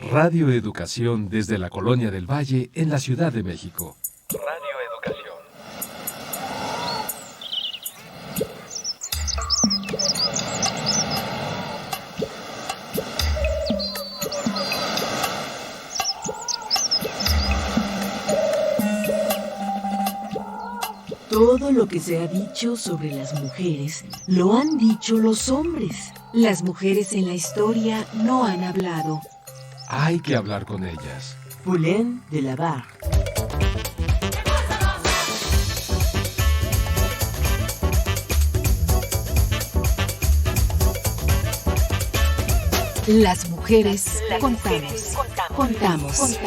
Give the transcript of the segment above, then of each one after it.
Radio Educación desde la Colonia del Valle en la Ciudad de México. Radio Educación. Todo lo que se ha dicho sobre las mujeres lo han dicho los hombres. Las mujeres en la historia no han hablado. Hay que hablar con ellas. Poulain de la Barre. Las mujeres contamos.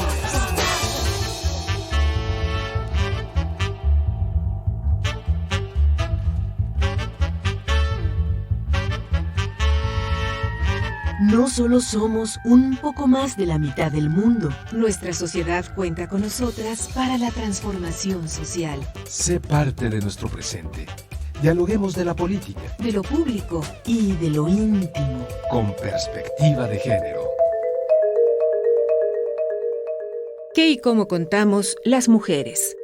No solo somos un poco más de la mitad del mundo. Nuestra sociedad cuenta con nosotras para la transformación social. Sé parte de nuestro presente. Dialoguemos de la política, de lo público y de lo íntimo. Con perspectiva de género. ¿Qué y cómo contamos las mujeres?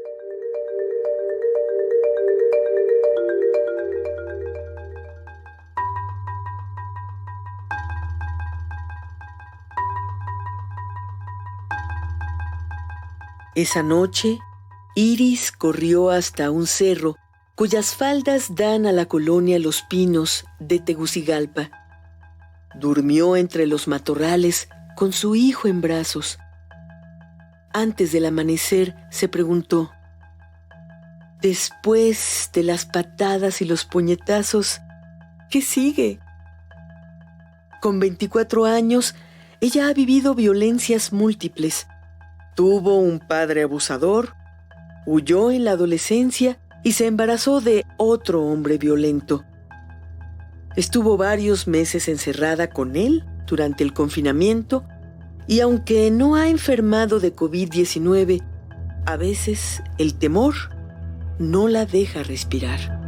Esa noche, Iris corrió hasta un cerro cuyas faldas dan a la colonia Los Pinos de Tegucigalpa. Durmió entre los matorrales con su hijo en brazos. Antes del amanecer se preguntó: después de las patadas y los puñetazos, ¿qué sigue? Con 24 años, ella ha vivido violencias múltiples. Tuvo un padre abusador, huyó en la adolescencia y se embarazó de otro hombre violento. Estuvo varios meses encerrada con él durante el confinamiento y aunque no ha enfermado de COVID-19, a veces el temor no la deja respirar.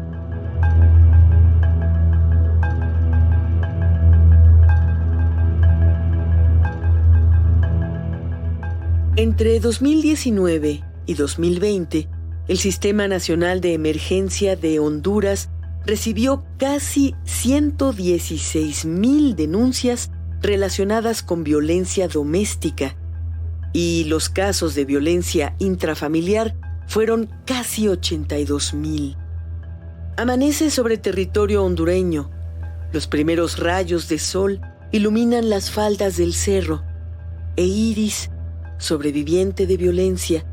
Entre 2019 y 2020, el Sistema Nacional de Emergencia de Honduras recibió casi 116,000 denuncias relacionadas con violencia doméstica y los casos de violencia intrafamiliar fueron casi 82,000. Amanece sobre territorio hondureño. Los primeros rayos de sol iluminan las faldas del cerro e Iris, sobreviviente de violencia,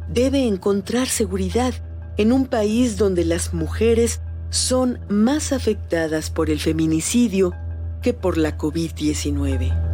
debe encontrar seguridad en un país donde las mujeres son más afectadas por el feminicidio que por la COVID-19.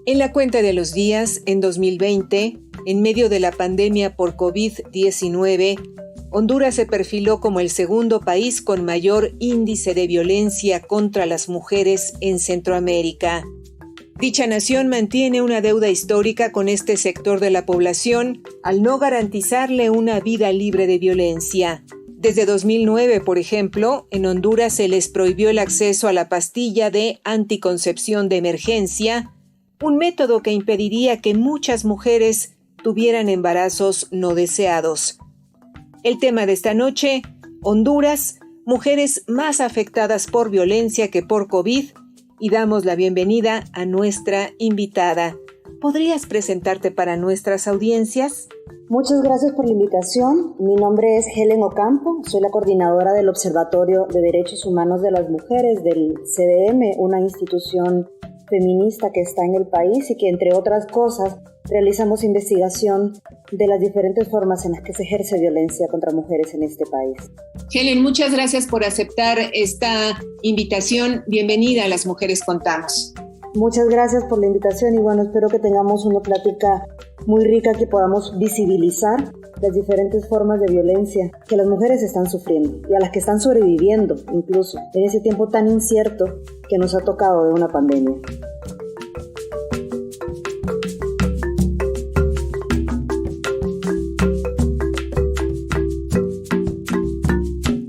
En la cuenta de los días, en 2020, en medio de la pandemia por COVID-19, Honduras se perfiló como el segundo país con mayor índice de violencia contra las mujeres en Centroamérica. Dicha nación mantiene una deuda histórica con este sector de la población al no garantizarle una vida libre de violencia. Desde 2009, por ejemplo, en Honduras se les prohibió el acceso a la pastilla de anticoncepción de emergencia, un método que impediría que muchas mujeres tuvieran embarazos no deseados. El tema de esta noche, Honduras, mujeres más afectadas por violencia que por COVID, y damos la bienvenida a nuestra invitada. ¿Podrías presentarte para nuestras audiencias? Muchas gracias por la invitación. Mi nombre es Helen Ocampo, soy la coordinadora del Observatorio de Derechos Humanos de las Mujeres del CDM, una institución feminista que está en el país y que, entre otras cosas, realizamos investigación de las diferentes formas en las que se ejerce violencia contra mujeres en este país. Helen, muchas gracias por aceptar esta invitación. Bienvenida a Las Mujeres Contamos. Muchas gracias por la invitación y bueno, espero que tengamos una plática muy rica, que podamos visibilizar las diferentes formas de violencia que las mujeres están sufriendo y a las que están sobreviviendo incluso en ese tiempo tan incierto que nos ha tocado de una pandemia.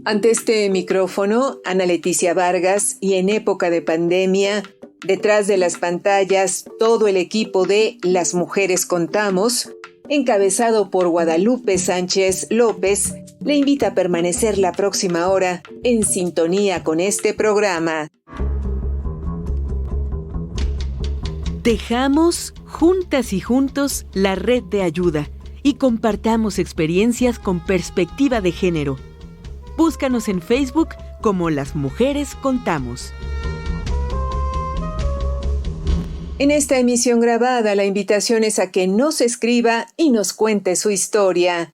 Ante este micrófono, Ana Leticia Vargas, y en época de pandemia, detrás de las pantallas, todo el equipo de Las Mujeres Contamos, encabezado por Guadalupe Sánchez López, le invita a permanecer la próxima hora en sintonía con este programa. Tejamos juntas y juntos la red de ayuda y compartamos experiencias con perspectiva de género. Búscanos en Facebook como Las Mujeres Contamos. En esta emisión grabada, la invitación es a que nos escriba y nos cuente su historia.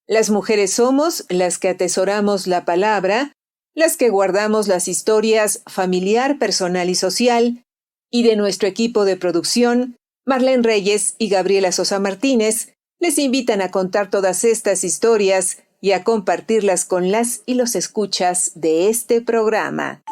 Las mujeres somos las que atesoramos la palabra, las que guardamos las historias familiar, personal y social, y de nuestro equipo de producción, Marlene Reyes y Gabriela Sosa Martínez, les invitan a contar todas estas historias y a compartirlas con las y los escuchas de este programa.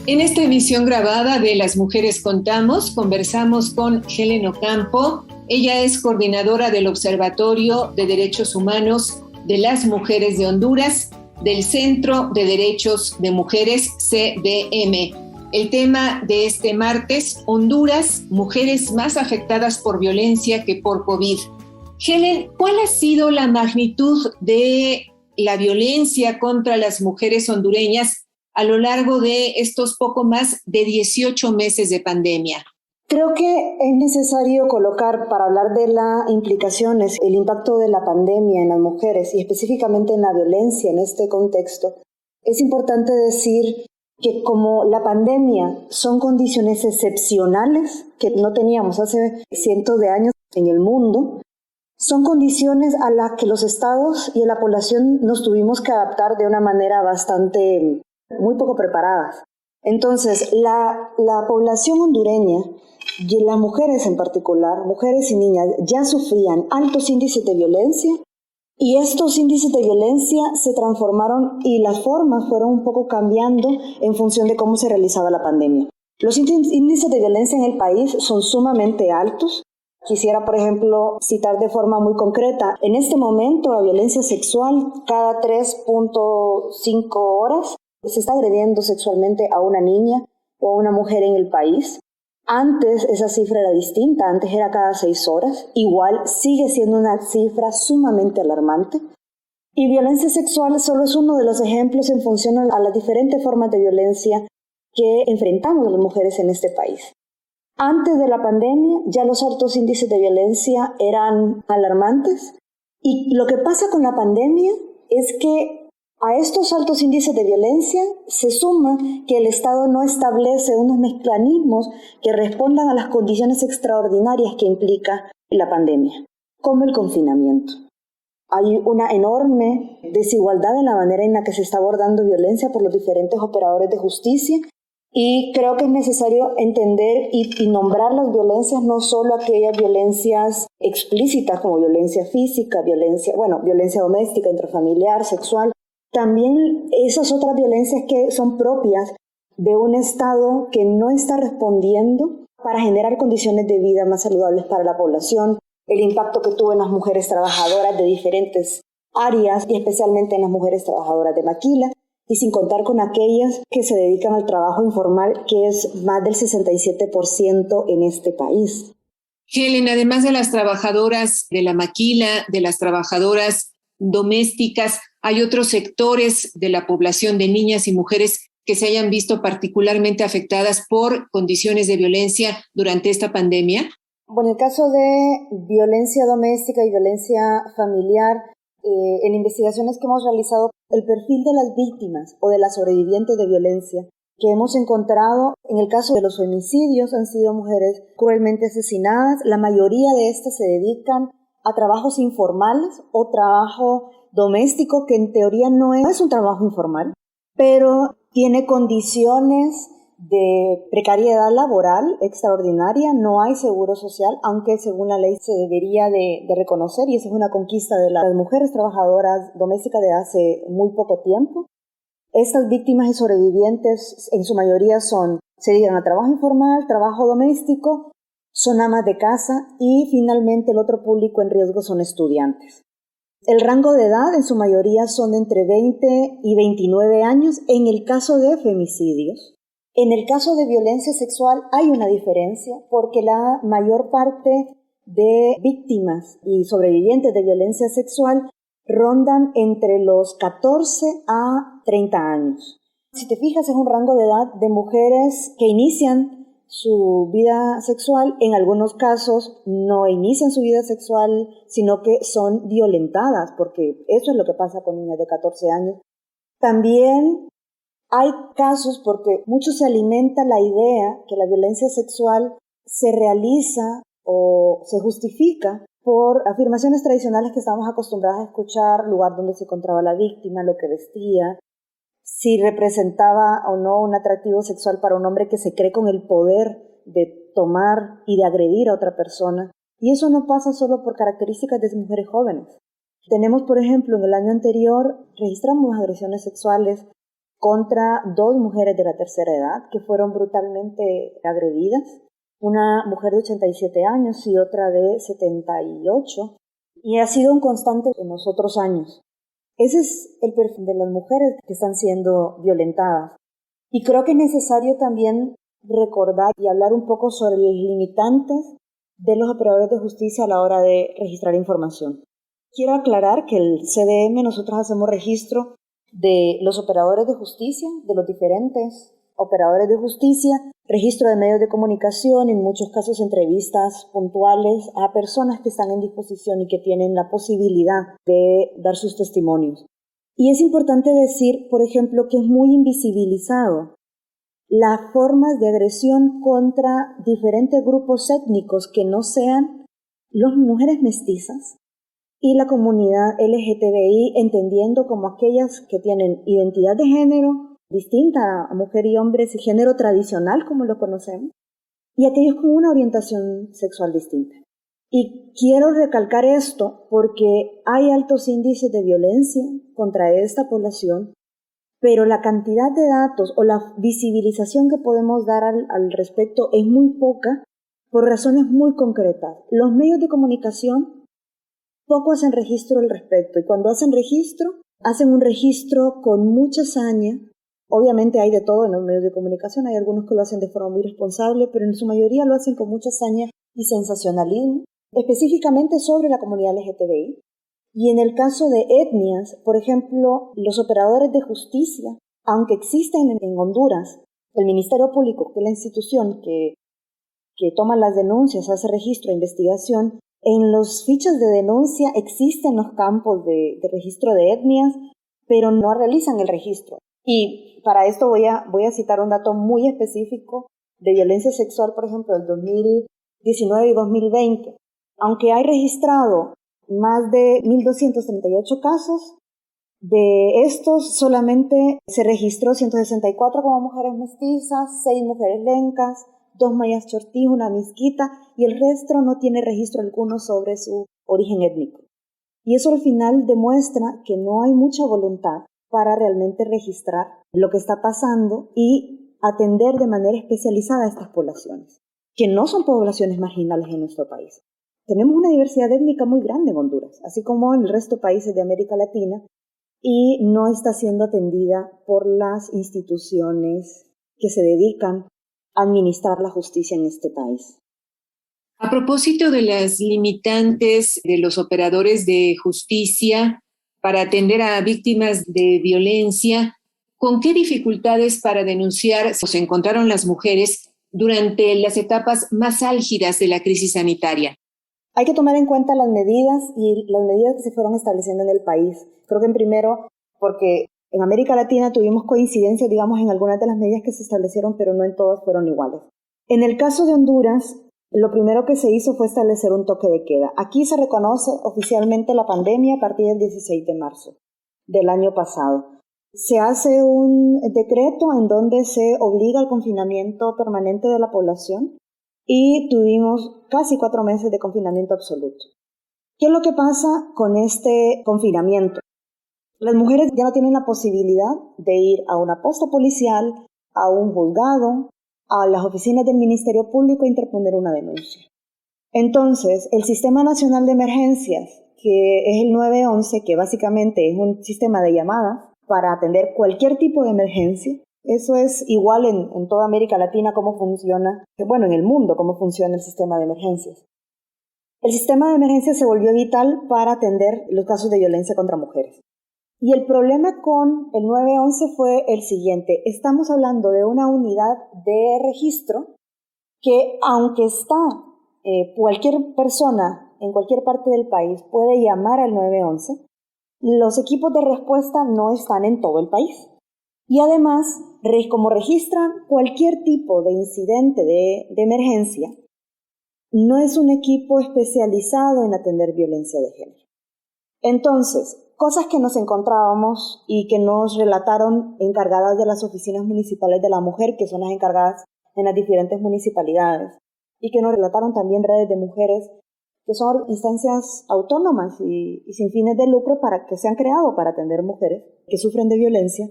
En esta emisión grabada de Las Mujeres Contamos, conversamos con Helen Ocampo. Ella es coordinadora del Observatorio de Derechos Humanos de las Mujeres de Honduras, del Centro de Derechos de Mujeres, CDM. El tema de este martes: Honduras, mujeres más afectadas por violencia que por COVID. Helen, ¿cuál ha sido la magnitud de la violencia contra las mujeres hondureñas a lo largo de estos poco más de 18 meses de pandemia? Creo que es necesario colocar, para hablar de las implicaciones, el impacto de la pandemia en las mujeres y específicamente en la violencia en este contexto. Es importante decir que como la pandemia son condiciones excepcionales que no teníamos hace cientos de años en el mundo, son condiciones a las que los estados y la población nos tuvimos que adaptar de una manera muy poco preparadas. Entonces, la población hondureña, y las mujeres en particular, mujeres y niñas, ya sufrían altos índices de violencia, y estos índices de violencia se transformaron y las formas fueron un poco cambiando en función de cómo se realizaba la pandemia. Los índices de violencia en el país son sumamente altos. Quisiera, por ejemplo, citar de forma muy concreta. En este momento, la violencia sexual, cada 3.5 horas, se está agrediendo sexualmente a una niña o a una mujer en el país. Antes esa cifra era distinta, antes era cada 6 horas. Igual sigue siendo una cifra sumamente alarmante. Y violencia sexual solo es uno de los ejemplos en función a las diferentes formas de violencia que enfrentamos las mujeres en este país. Antes de la pandemia ya los altos índices de violencia eran alarmantes, y lo que pasa con la pandemia es que a estos altos índices de violencia se suma que el Estado no establece unos mecanismos que respondan a las condiciones extraordinarias que implica la pandemia, como el confinamiento. Hay una enorme desigualdad en la manera en la que se está abordando violencia por los diferentes operadores de justicia, y creo que es necesario entender y nombrar las violencias, no solo aquellas violencias explícitas como violencia física, violencia doméstica, intrafamiliar, sexual. También esas otras violencias que son propias de un Estado que no está respondiendo para generar condiciones de vida más saludables para la población, el impacto que tuvo en las mujeres trabajadoras de diferentes áreas y especialmente en las mujeres trabajadoras de maquila, y sin contar con aquellas que se dedican al trabajo informal, que es más del 67% en este país. Helen, además de las trabajadoras de la maquila, de las trabajadoras domésticas, ¿hay otros sectores de la población de niñas y mujeres que se hayan visto particularmente afectadas por condiciones de violencia durante esta pandemia? Bueno, en el caso de violencia doméstica y violencia familiar, en investigaciones que hemos realizado, el perfil de las víctimas o de las sobrevivientes de violencia que hemos encontrado. En el caso de los femicidios han sido mujeres cruelmente asesinadas. La mayoría de estas se dedican a trabajos informales o trabajo doméstico, que en teoría no es un trabajo informal, pero tiene condiciones de precariedad laboral extraordinaria. No hay seguro social, aunque según la ley se debería de reconocer, y esa es una conquista de las mujeres trabajadoras domésticas de hace muy poco tiempo. Estas víctimas y sobrevivientes en su mayoría se dedican a trabajo informal, trabajo doméstico, son amas de casa y finalmente el otro público en riesgo son estudiantes. El rango de edad en su mayoría son de entre 20 y 29 años en el caso de femicidios. En el caso de violencia sexual hay una diferencia porque la mayor parte de víctimas y sobrevivientes de violencia sexual rondan entre los 14 a 30 años. Si te fijas, es un rango de edad de mujeres que inician su vida sexual. En algunos casos no inician su vida sexual, sino que son violentadas, porque eso es lo que pasa con niñas de 14 años. También hay casos, porque mucho se alimenta la idea que la violencia sexual se realiza o se justifica por afirmaciones tradicionales que estamos acostumbrados a escuchar: lugar donde se encontraba la víctima, lo que vestía, si representaba o no un atractivo sexual para un hombre que se cree con el poder de tomar y de agredir a otra persona. Y eso no pasa solo por características de mujeres jóvenes. Tenemos, por ejemplo, en el año anterior registramos agresiones sexuales contra 2 mujeres de la tercera edad que fueron brutalmente agredidas. Una mujer de 87 años y otra de 78, y ha sido un constante en los otros años. Ese es el perfil de las mujeres que están siendo violentadas. Y creo que es necesario también recordar y hablar un poco sobre los limitantes de los operadores de justicia a la hora de registrar información. Quiero aclarar que el CDM, nosotros hacemos registro de los operadores de justicia, de los diferentes operadores de justicia, registro de medios de comunicación, en muchos casos entrevistas puntuales a personas que están en disposición y que tienen la posibilidad de dar sus testimonios. Y es importante decir, por ejemplo, que es muy invisibilizado las formas de agresión contra diferentes grupos étnicos que no sean las mujeres mestizas y la comunidad LGTBI, entendiendo como aquellas que tienen identidad de género distinta a mujer y hombre, y género tradicional como lo conocemos, y aquellos con una orientación sexual distinta. Y quiero recalcar esto porque hay altos índices de violencia contra esta población, pero la cantidad de datos o la visibilización que podemos dar al respecto es muy poca por razones muy concretas. Los medios de comunicación poco hacen registro al respecto, y cuando hacen un registro con mucha saña. Obviamente hay de todo en los medios de comunicación, hay algunos que lo hacen de forma muy responsable, pero en su mayoría lo hacen con mucha saña y sensacionalismo, específicamente sobre la comunidad LGTBI. Y en el caso de etnias, por ejemplo, los operadores de justicia, aunque existen en Honduras, el Ministerio Público, que es la institución que toma las denuncias, hace registro e investigación, en los fichas de denuncia existen los campos de registro de etnias, pero no realizan el registro. Y para esto voy a citar un dato muy específico de violencia sexual, por ejemplo, del 2019 y 2020. Aunque hay registrado más de 1.238 casos, de estos solamente se registró 164 como mujeres mestizas, 6 mujeres lencas, 2 mayas chortí, una misquita, y el resto no tiene registro alguno sobre su origen étnico. Y eso al final demuestra que no hay mucha voluntad para realmente registrar lo que está pasando y atender de manera especializada a estas poblaciones, que no son poblaciones marginales en nuestro país. Tenemos una diversidad étnica muy grande en Honduras, así como en el resto de países de América Latina, y no está siendo atendida por las instituciones que se dedican a administrar la justicia en este país. A propósito de las limitantes de los operadores de justicia para atender a víctimas de violencia, ¿con qué dificultades para denunciar se encontraron las mujeres durante las etapas más álgidas de la crisis sanitaria? Hay que tomar en cuenta las medidas que se fueron estableciendo en el país. Creo que primero, porque En América Latina tuvimos coincidencias, digamos, en algunas de las medidas que se establecieron, pero no en todas fueron iguales. En el caso de Honduras, lo primero que se hizo fue establecer un toque de queda. Aquí se reconoce oficialmente la pandemia a partir del 16 de marzo del año pasado. Se hace un decreto en donde se obliga al confinamiento permanente de la población y tuvimos casi 4 meses de confinamiento absoluto. ¿Qué es lo que pasa con este confinamiento? Las mujeres ya no tienen la posibilidad de ir a una posta policial, a un juzgado, a las oficinas del Ministerio Público a interponer una denuncia. Entonces, el Sistema Nacional de Emergencias, que es el 911, que básicamente es un sistema de llamadas para atender cualquier tipo de emergencia, eso es igual en toda América Latina cómo funciona, bueno, en el mundo cómo funciona el sistema de emergencias. El sistema de emergencias se volvió vital para atender los casos de violencia contra mujeres. Y el problema con el 911 fue el siguiente. Estamos hablando de una unidad de registro que, aunque está cualquier persona en cualquier parte del país puede llamar al 911, los equipos de respuesta no están en todo el país. Y además, como registran cualquier tipo de incidente de emergencia, no es un equipo especializado en atender violencia de género. Entonces, cosas que nos encontrábamos y que nos relataron encargadas de las oficinas municipales de la mujer, que son las encargadas en las diferentes municipalidades, y que nos relataron también redes de mujeres, que son instancias autónomas y sin fines de lucro que se han creado para atender mujeres que sufren de violencia.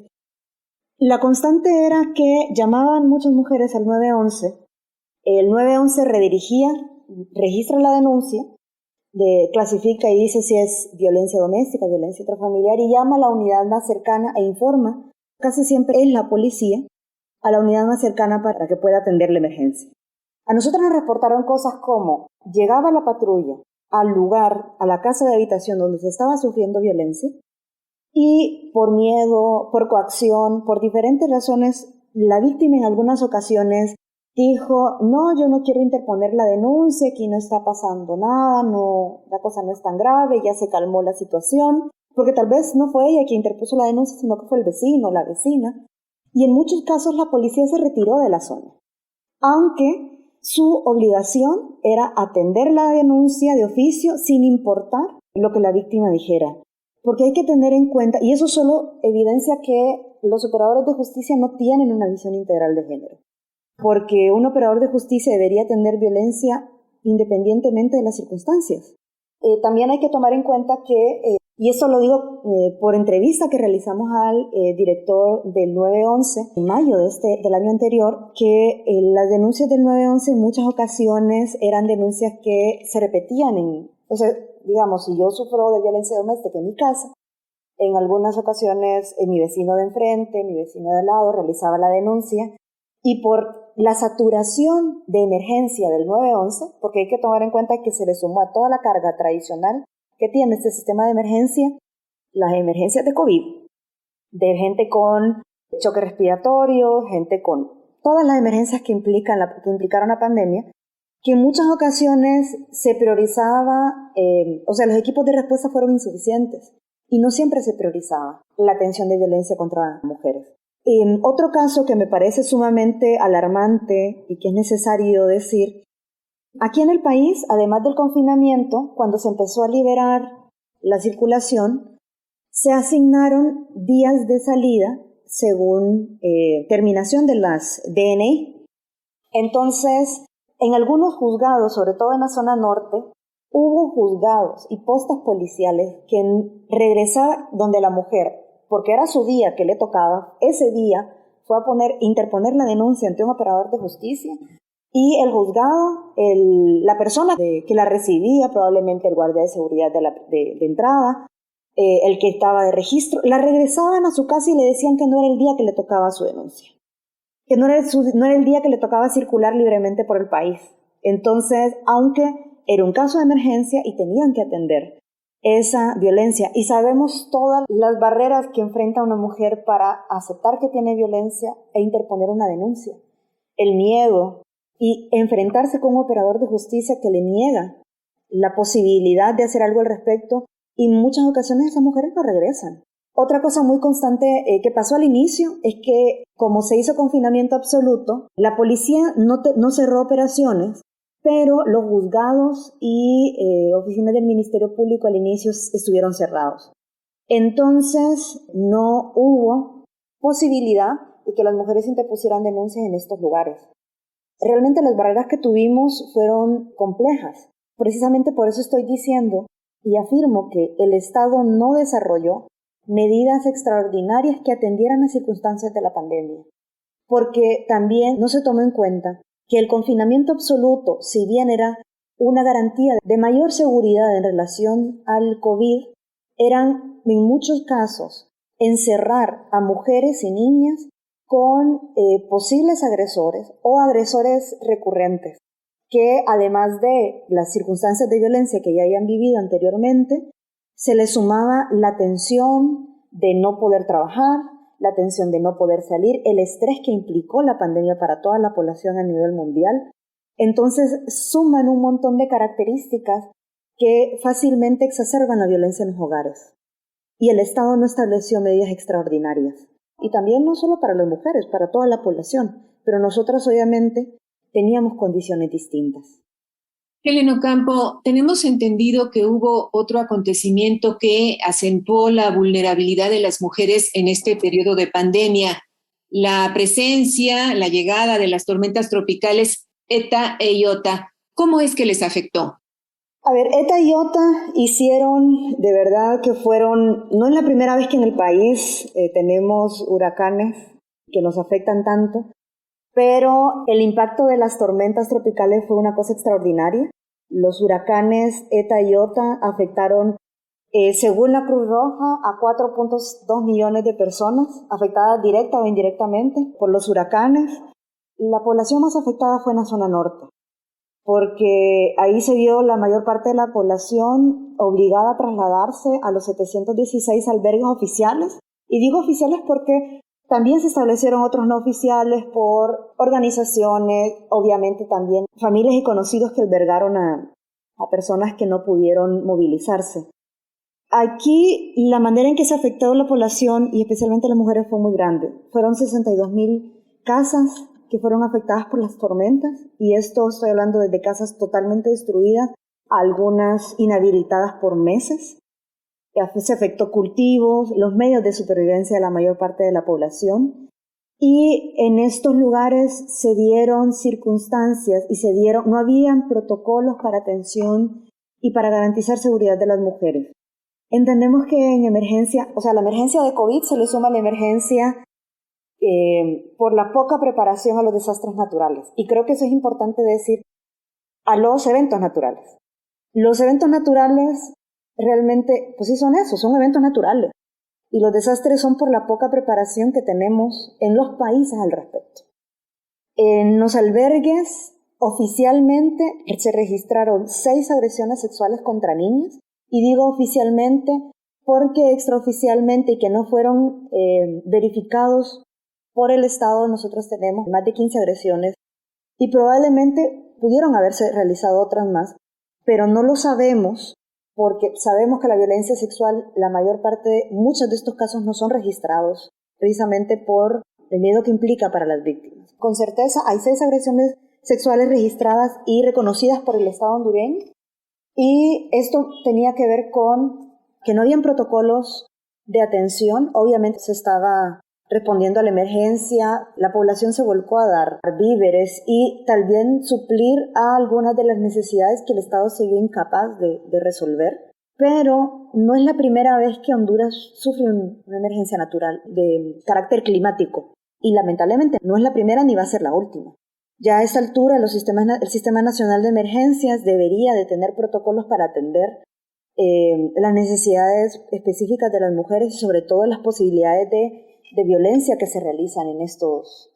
La constante era que llamaban muchas mujeres al 911, el 911 redirigía, registra la denuncia, clasifica y dice si es violencia doméstica, violencia intrafamiliar, y llama a la unidad más cercana e informa, casi siempre es la policía, a la unidad más cercana para que pueda atender la emergencia. A nosotros nos reportaron cosas como: llegaba la patrulla al lugar, a la casa de habitación donde se estaba sufriendo violencia, y por miedo, por coacción, por diferentes razones, la víctima en algunas ocasiones dijo: no, yo no quiero interponer la denuncia, aquí no está pasando nada, no, la cosa no es tan grave, ya se calmó la situación, porque tal vez no fue ella quien interpuso la denuncia, sino que fue el vecino, la vecina. Y en muchos casos la policía se retiró de la zona, aunque su obligación era atender la denuncia de oficio sin importar lo que la víctima dijera. Porque hay que tener en cuenta, y eso solo evidencia que los operadores de justicia no tienen una visión integral de género. Porque un operador de justicia debería atender violencia independientemente de las circunstancias. También hay que tomar en cuenta que, y eso lo digo por entrevista que realizamos al director del 911 en mayo del año anterior, que las denuncias del 911 en muchas ocasiones eran denuncias que se repetían o sea, digamos, si yo sufro de violencia doméstica en mi casa, en algunas ocasiones mi vecino de enfrente, mi vecino de al lado realizaba la denuncia, y por la saturación de emergencia del 911, porque hay que tomar en cuenta que se le sumó a toda la carga tradicional que tiene este sistema de emergencia, las emergencias de COVID, de gente con choque respiratorio, gente con todas las emergencias que implicaron la pandemia, que en muchas ocasiones se priorizaba, los equipos de respuesta fueron insuficientes y no siempre se priorizaba la atención de violencia contra mujeres. Otro caso que me parece sumamente alarmante y que es necesario decir, aquí en el país, además del confinamiento, cuando se empezó a liberar la circulación, se asignaron días de salida según terminación de las DNI. Entonces, en algunos juzgados, sobre todo en la zona norte, hubo juzgados y postas policiales que regresaban donde la mujer, porque era su día que le tocaba, ese día fue a interponer la denuncia ante un operador de justicia, y el juzgado, la persona que la recibía, probablemente el guardia de seguridad de entrada, el que estaba de registro, la regresaban a su casa y le decían que no era el día que le tocaba su denuncia, que no era el día que le tocaba circular libremente por el país. Entonces, aunque era un caso de emergencia y tenían que atender esa violencia, y sabemos todas las barreras que enfrenta una mujer para aceptar que tiene violencia e interponer una denuncia, el miedo y enfrentarse con un operador de justicia que le niega la posibilidad de hacer algo al respecto, y en muchas ocasiones esas mujeres no regresan. Otra cosa muy constante que pasó al inicio es que, como se hizo confinamiento absoluto, la policía no cerró operaciones, pero los juzgados y oficinas del Ministerio Público al inicio estuvieron cerrados. Entonces, no hubo posibilidad de que las mujeres interpusieran denuncias en estos lugares. Realmente las barreras que tuvimos fueron complejas. Precisamente por eso estoy diciendo y afirmo que el Estado no desarrolló medidas extraordinarias que atendieran las circunstancias de la pandemia. Porque también no se tomó en cuenta que el confinamiento absoluto, si bien era una garantía de mayor seguridad en relación al COVID, eran en muchos casos encerrar a mujeres y niñas con posibles agresores o agresores recurrentes, que además de las circunstancias de violencia que ya hayan vivido anteriormente, se les sumaba la tensión de no poder trabajar, la tensión de no poder salir, el estrés que implicó la pandemia para toda la población a nivel mundial. Entonces suman un montón de características que fácilmente exacerban la violencia en los hogares. Y el Estado no estableció medidas extraordinarias. Y también no solo para las mujeres, para toda la población, pero nosotras obviamente teníamos condiciones distintas. Helen Ocampo, tenemos entendido que hubo otro acontecimiento que acentuó la vulnerabilidad de las mujeres en este periodo de pandemia, la presencia, la llegada de las tormentas tropicales Eta e Iota. ¿Cómo es que les afectó? A ver, Eta y Iota hicieron, de verdad que fueron, no es la primera vez que en el país tenemos huracanes que nos afectan tanto, pero el impacto de las tormentas tropicales fue una cosa extraordinaria. Los huracanes Eta y Iota afectaron, según la Cruz Roja, a 4.2 millones de personas afectadas directa o indirectamente por los huracanes. La población más afectada fue en la zona norte, porque ahí se vio la mayor parte de la población obligada a trasladarse a los 716 albergues oficiales. Y digo oficiales porque también se establecieron otros no oficiales por organizaciones, obviamente también familias y conocidos que albergaron a personas que no pudieron movilizarse. Aquí la manera en que se afectó la población y especialmente las mujeres fue muy grande. Fueron 62,000 casas que fueron afectadas por las tormentas, y esto estoy hablando desde casas totalmente destruidas, algunas inhabilitadas por meses. Se afectó cultivos, los medios de supervivencia de la mayor parte de la población, y en estos lugares se dieron circunstancias y no habían protocolos para atención y para garantizar seguridad de las mujeres. Entendemos que en emergencia, o sea, la emergencia de COVID se le suma la emergencia por la poca preparación a los desastres naturales. Y creo que eso es importante decir, a los eventos naturales. Los eventos naturales realmente, pues sí son eso, son eventos naturales. Y los desastres son por la poca preparación que tenemos en los países al respecto. En los albergues, oficialmente, se registraron 6 agresiones sexuales contra niñas. Y digo oficialmente porque extraoficialmente y que no fueron verificados por el Estado, nosotros tenemos más de 15 agresiones y probablemente pudieron haberse realizado otras más, pero no lo sabemos porque sabemos que la violencia sexual, la mayor parte, muchos de estos casos no son registrados precisamente por el miedo que implica para las víctimas. Con certeza hay 6 agresiones sexuales registradas y reconocidas por el Estado hondureño, y esto tenía que ver con que no habían protocolos de atención. Obviamente se estaba respondiendo a la emergencia, la población se volcó a dar víveres y también suplir a algunas de las necesidades que el Estado se vio incapaz de resolver. Pero no es la primera vez que Honduras sufre una emergencia natural de carácter climático, y lamentablemente no es la primera ni va a ser la última. Ya a esta altura el Sistema Nacional de Emergencias debería de tener protocolos para atender las necesidades específicas de las mujeres y sobre todo las posibilidades de violencia que se realizan en estos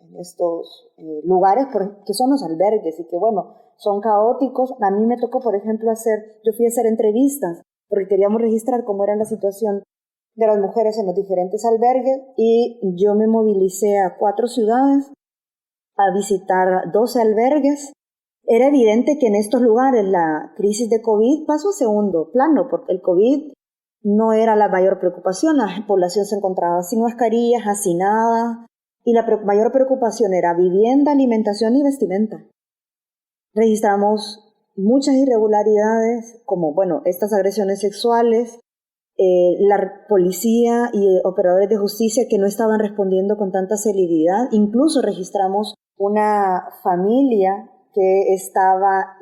lugares que son los albergues y que, bueno, son caóticos. A mí me tocó, por ejemplo, yo fui a hacer entrevistas porque queríamos registrar cómo era la situación de las mujeres en los diferentes albergues, y yo me movilicé a 4 ciudades a visitar 12 albergues. Era evidente que en estos lugares la crisis de COVID pasó a segundo plano, porque el COVID no era la mayor preocupación. La población se encontraba sin mascarillas, hacinada, y la mayor preocupación era vivienda, alimentación y vestimenta. Registramos muchas irregularidades, como, estas agresiones sexuales, la policía y operadores de justicia que no estaban respondiendo con tanta celeridad. Incluso registramos una familia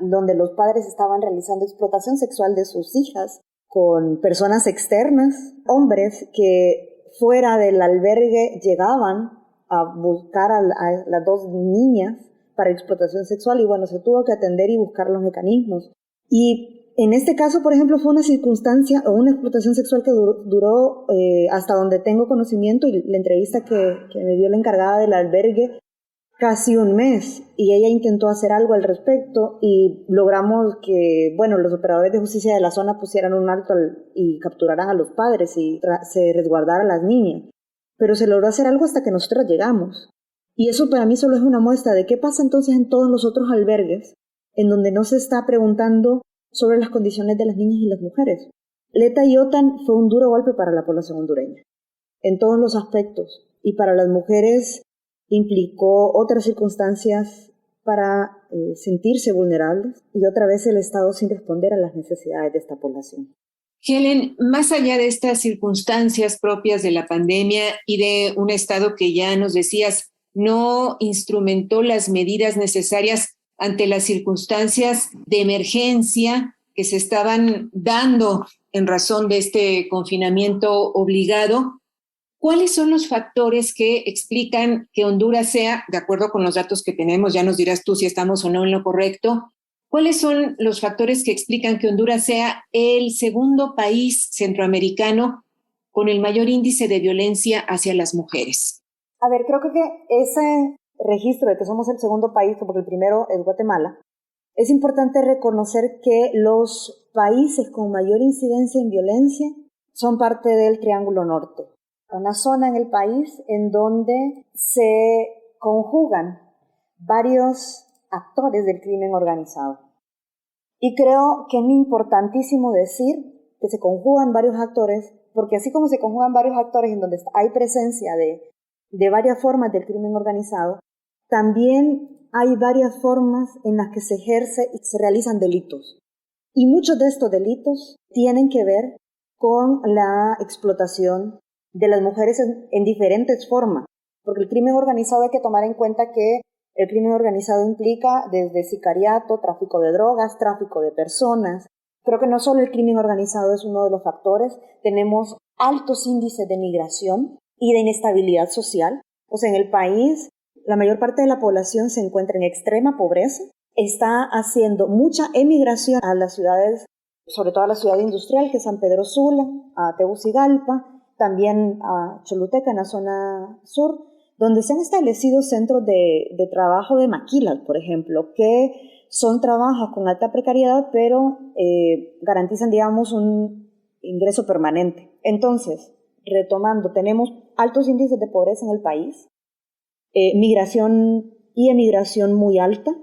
donde los padres estaban realizando explotación sexual de sus hijas con personas externas, hombres que fuera del albergue llegaban a buscar a las dos niñas para explotación sexual, y se tuvo que atender y buscar los mecanismos. Y en este caso, por ejemplo, fue una circunstancia o una explotación sexual que duró hasta donde tengo conocimiento, y la entrevista que me dio la encargada del albergue, casi un mes, y ella intentó hacer algo al respecto, y logramos que, los operadores de justicia de la zona pusieran un alto y capturaran a los padres y se resguardaran a las niñas. Pero se logró hacer algo hasta que nosotros llegamos. Y eso para mí solo es una muestra de qué pasa entonces en todos los otros albergues, en donde no se está preguntando sobre las condiciones de las niñas y las mujeres. Leta y Otan fue un duro golpe para la población hondureña, en todos los aspectos, y para las mujeres implicó otras circunstancias para sentirse vulnerables, y otra vez el Estado sin responder a las necesidades de esta población. Helen, más allá de estas circunstancias propias de la pandemia y de un Estado que ya nos decías no instrumentó las medidas necesarias ante las circunstancias de emergencia que se estaban dando en razón de este confinamiento obligado, ¿cuáles son los factores que explican que Honduras sea, de acuerdo con los datos que tenemos, ya nos dirás tú si estamos o no en lo correcto, cuáles son los factores que explican que Honduras sea el segundo país centroamericano con el mayor índice de violencia hacia las mujeres? A ver, creo que ese registro de que somos el segundo país, porque el primero es Guatemala, es importante reconocer que los países con mayor incidencia en violencia son parte del Triángulo Norte, una zona en el país en donde se conjugan varios actores del crimen organizado. Y creo que es importantísimo decir que se conjugan varios actores, porque así como se conjugan varios actores en donde hay presencia de varias formas del crimen organizado, también hay varias formas en las que se ejerce y se realizan delitos. Y muchos de estos delitos tienen que ver con la explotación de las mujeres en diferentes formas, porque el crimen organizado hay que tomar en cuenta que el crimen organizado implica desde sicariato, tráfico de drogas, tráfico de personas. Creo que no solo el crimen organizado es uno de los factores, tenemos altos índices de migración y de inestabilidad social. O sea, en el país la mayor parte de la población se encuentra en extrema pobreza, está haciendo mucha emigración a las ciudades, sobre todo a la ciudad industrial que es San Pedro Sula, a Tegucigalpa, también a Choluteca en la zona sur, donde se han establecido centros de trabajo de maquilas, por ejemplo, que son trabajos con alta precariedad, pero garantizan, digamos, un ingreso permanente. Entonces, retomando, tenemos altos índices de pobreza en el país, migración y emigración muy alta.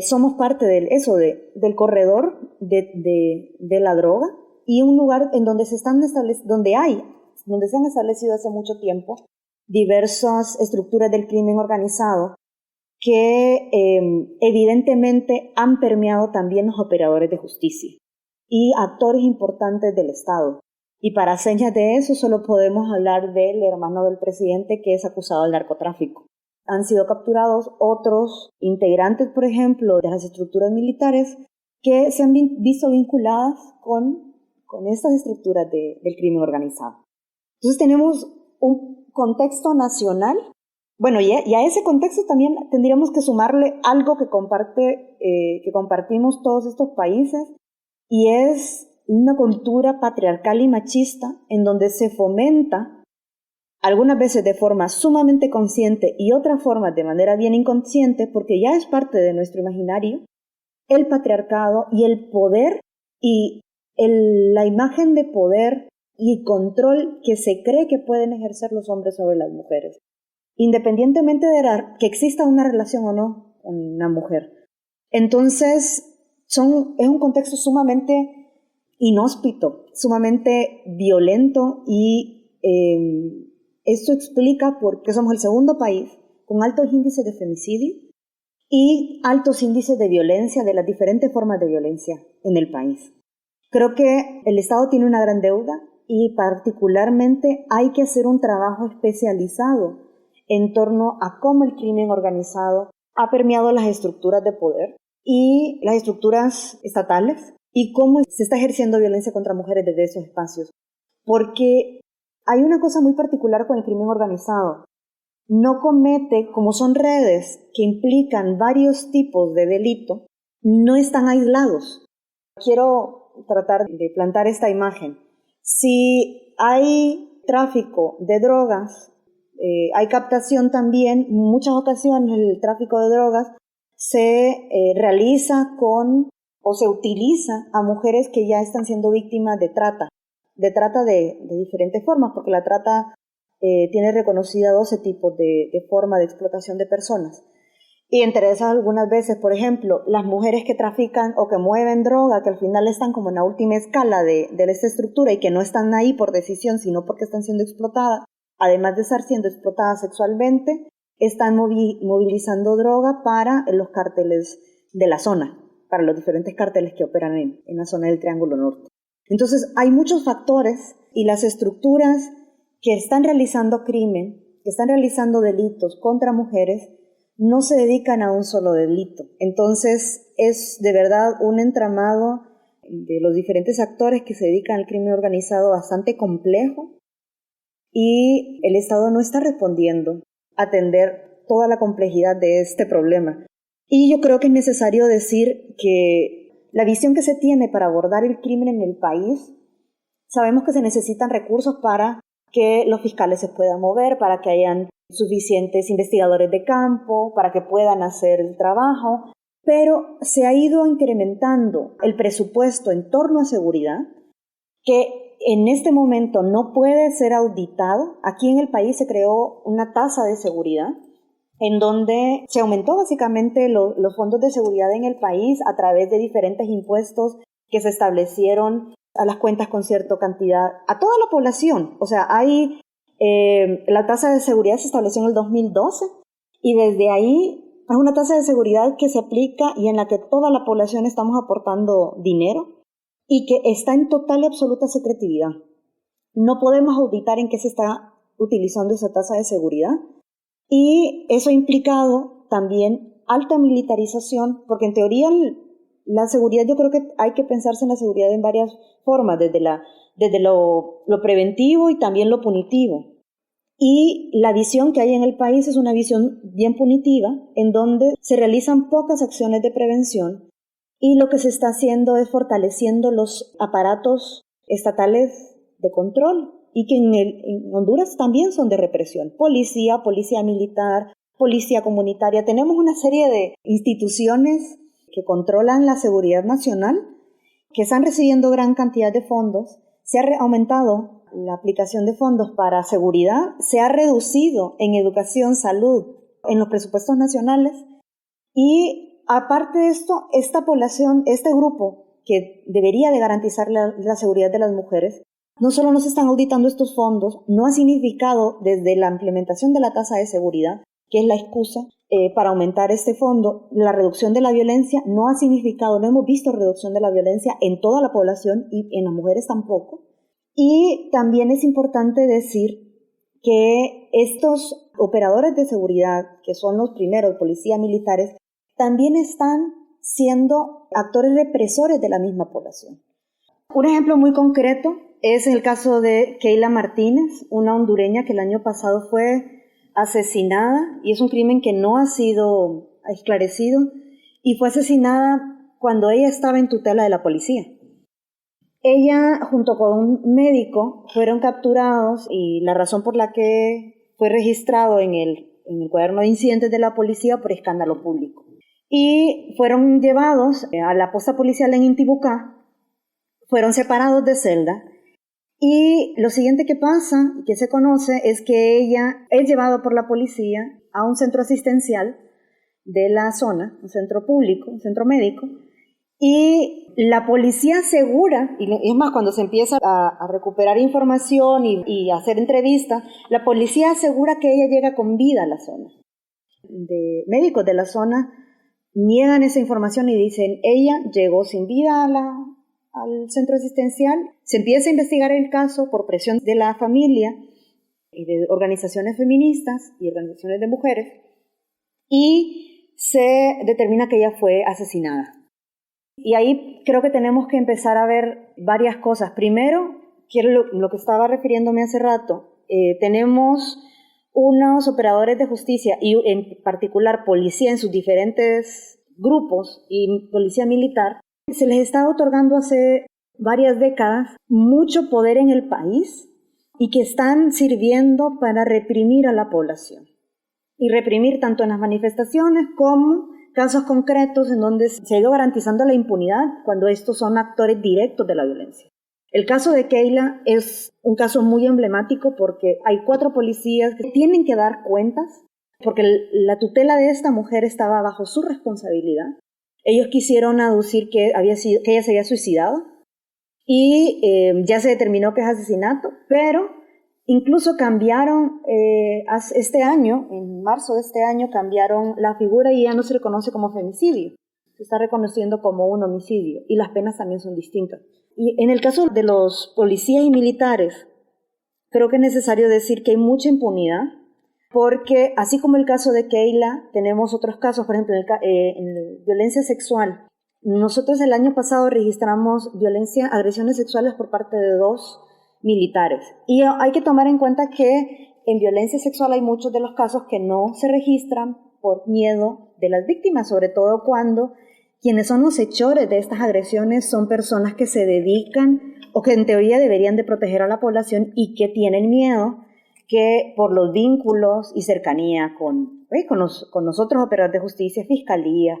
Somos parte del corredor de la droga, y un lugar en donde se han establecido hace mucho tiempo diversas estructuras del crimen organizado que evidentemente han permeado también los operadores de justicia y actores importantes del Estado. Y para señas de eso solo podemos hablar del hermano del presidente, que es acusado del narcotráfico. Han sido capturados otros integrantes, por ejemplo, de las estructuras militares que se han visto vinculadas con estas estructuras del crimen organizado. Entonces tenemos un contexto nacional. Bueno, y a ese contexto también tendríamos que sumarle algo que compartimos todos estos países, y es una cultura patriarcal y machista en donde se fomenta, algunas veces de forma sumamente consciente y otras formas de manera bien inconsciente, porque ya es parte de nuestro imaginario, el patriarcado y el poder y la imagen de poder y control que se cree que pueden ejercer los hombres sobre las mujeres, independientemente de que exista una relación o no con una mujer. Entonces, es un contexto sumamente inhóspito, sumamente violento y esto explica por qué somos el segundo país con altos índices de femicidio y altos índices de violencia, de las diferentes formas de violencia en el país. Creo que el Estado tiene una gran deuda y particularmente hay que hacer un trabajo especializado en torno a cómo el crimen organizado ha permeado las estructuras de poder y las estructuras estatales y cómo se está ejerciendo violencia contra mujeres desde esos espacios. Porque hay una cosa muy particular con el crimen organizado. No comete, como son redes que implican varios tipos de delito, no están aislados. Quiero tratar de plantar esta imagen. Si hay tráfico de drogas, hay captación también, en muchas ocasiones el tráfico de drogas se realiza con o se utiliza a mujeres que ya están siendo víctimas de trata de diferentes formas, porque la trata tiene reconocida 12 tipos de forma de explotación de personas. Y entre esas algunas veces, por ejemplo, las mujeres que trafican o que mueven droga, que al final están como en la última escala de esta estructura y que no están ahí por decisión, sino porque están siendo explotadas, además de estar siendo explotadas sexualmente, están movilizando droga para los cárteles de la zona, para los diferentes cárteles que operan en la zona del Triángulo Norte. Entonces, hay muchos factores y las estructuras que están realizando crimen, que están realizando delitos contra mujeres, no se dedican a un solo delito. Entonces, es de verdad un entramado de los diferentes actores que se dedican al crimen organizado bastante complejo y el Estado no está respondiendo a atender toda la complejidad de este problema. Y yo creo que es necesario decir que la visión que se tiene para abordar el crimen en el país, sabemos que se necesitan recursos para que los fiscales se puedan mover, para que hayan suficientes investigadores de campo, para que puedan hacer el trabajo, pero se ha ido incrementando el presupuesto en torno a seguridad, que en este momento no puede ser auditado. Aquí en el país se creó una tasa de seguridad, en donde se aumentó básicamente los fondos de seguridad en el país a través de diferentes impuestos que se establecieron a las cuentas con cierta cantidad, a toda la población. O sea, la tasa de seguridad se estableció en el 2012 y desde ahí es una tasa de seguridad que se aplica y en la que toda la población estamos aportando dinero y que está en total y absoluta secretividad. No podemos auditar en qué se está utilizando esa tasa de seguridad y eso ha implicado también alta militarización, porque en teoría la seguridad, yo creo que hay que pensarse en la seguridad en varias formas, desde lo preventivo y también lo punitivo. Y la visión que hay en el país es una visión bien punitiva, en donde se realizan pocas acciones de prevención y lo que se está haciendo es fortaleciendo los aparatos estatales de control y que en Honduras también son de represión. Policía militar, policía comunitaria. Tenemos una serie de instituciones que controlan la seguridad nacional, que están recibiendo gran cantidad de fondos. Se ha aumentado la aplicación de fondos para seguridad, se ha reducido en educación, salud, en los presupuestos nacionales y aparte de esto, esta población, este grupo que debería de garantizar la seguridad de las mujeres, no solo no se están auditando estos fondos, no ha significado desde la implementación de la tasa de seguridad, que es la excusa para aumentar este fondo, la reducción de la violencia no ha significado, no hemos visto reducción de la violencia en toda la población y en las mujeres tampoco. Y también es importante decir que estos operadores de seguridad, que son los primeros, policías militares, también están siendo actores represores de la misma población. Un ejemplo muy concreto es el caso de Keila Martínez, una hondureña que el año pasado fue asesinada, y es un crimen que no ha sido esclarecido, y fue asesinada cuando ella estaba en tutela de la policía. Ella, junto con un médico, fueron capturados y la razón por la que fue registrado en el cuaderno de incidentes de la policía por escándalo público. Y fueron llevados a la posta policial en Intibucá, fueron separados de celda. Y lo siguiente que pasa, que se conoce, es que ella es llevada por la policía a un centro asistencial de la zona, un centro público, un centro médico, Y la policía asegura, y es más, cuando se empieza a recuperar información y a hacer entrevistas, la policía asegura que ella llega con vida a la zona. Médicos de la zona niegan esa información y dicen, ella llegó sin vida al centro asistencial. Se empieza a investigar el caso por presión de la familia y de organizaciones feministas y organizaciones de mujeres, y se determina que ella fue asesinada. Y ahí creo que tenemos que empezar a ver varias cosas. Primero, lo que estaba refiriéndome hace rato, tenemos unos operadores de justicia y en particular policía en sus diferentes grupos y policía militar, se les está otorgando hace varias décadas mucho poder en el país y que están sirviendo para reprimir a la población. Y reprimir tanto en las manifestaciones como casos concretos en donde se ha ido garantizando la impunidad cuando estos son actores directos de la violencia. El caso de Keyla es un caso muy emblemático porque hay 4 policías que tienen que dar cuentas porque la tutela de esta mujer estaba bajo su responsabilidad. Ellos quisieron aducir que ella se había suicidado y ya se determinó que es asesinato, pero incluso cambiaron este año, en marzo de este año, cambiaron la figura y ya no se reconoce como femicidio, se está reconociendo como un homicidio y las penas también son distintas. Y en el caso de los policías y militares, creo que es necesario decir que hay mucha impunidad, porque así como el caso de Keyla, tenemos otros casos, por ejemplo, en violencia sexual. Nosotros el año pasado registramos agresiones sexuales por parte de 2 militares. Y hay que tomar en cuenta que en violencia sexual hay muchos de los casos que no se registran por miedo de las víctimas, sobre todo cuando quienes son los hechores de estas agresiones son personas que se dedican o que en teoría deberían de proteger a la población y que tienen miedo que por los vínculos y cercanía con nosotros operadores de justicia, fiscalías,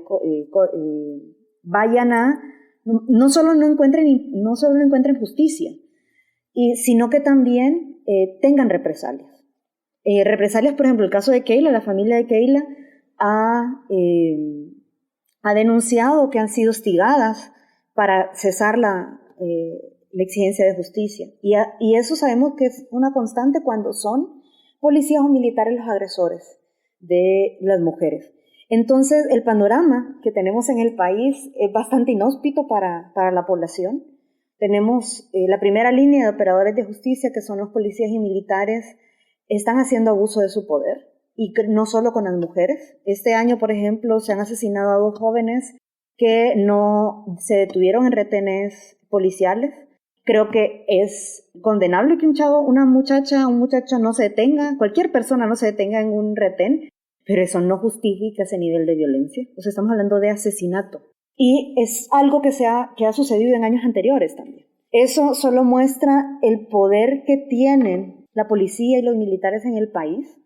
vayan a no solo no encuentren justicia, sino que también tengan represalias. Represalias, por ejemplo, el caso de Keyla, la familia de Keyla ha denunciado que han sido hostigadas para cesar la exigencia de justicia. Y eso sabemos que es una constante cuando son policías o militares los agresores de las mujeres. Entonces, el panorama que tenemos en el país es bastante inhóspito para la población. Tenemos la primera línea de operadores de justicia, que son los policías y militares, están haciendo abuso de su poder, y no solo con las mujeres. Este año, por ejemplo, se han asesinado a 2 jóvenes que no se detuvieron en retenes policiales. Creo que es condenable que un muchacho no se detenga, cualquier persona no se detenga en un retén, pero eso no justifica ese nivel de violencia. O sea, estamos hablando de asesinato. Y es algo que ha sucedido en años anteriores también. Eso solo muestra el poder que tienen la policía y los militares en el país,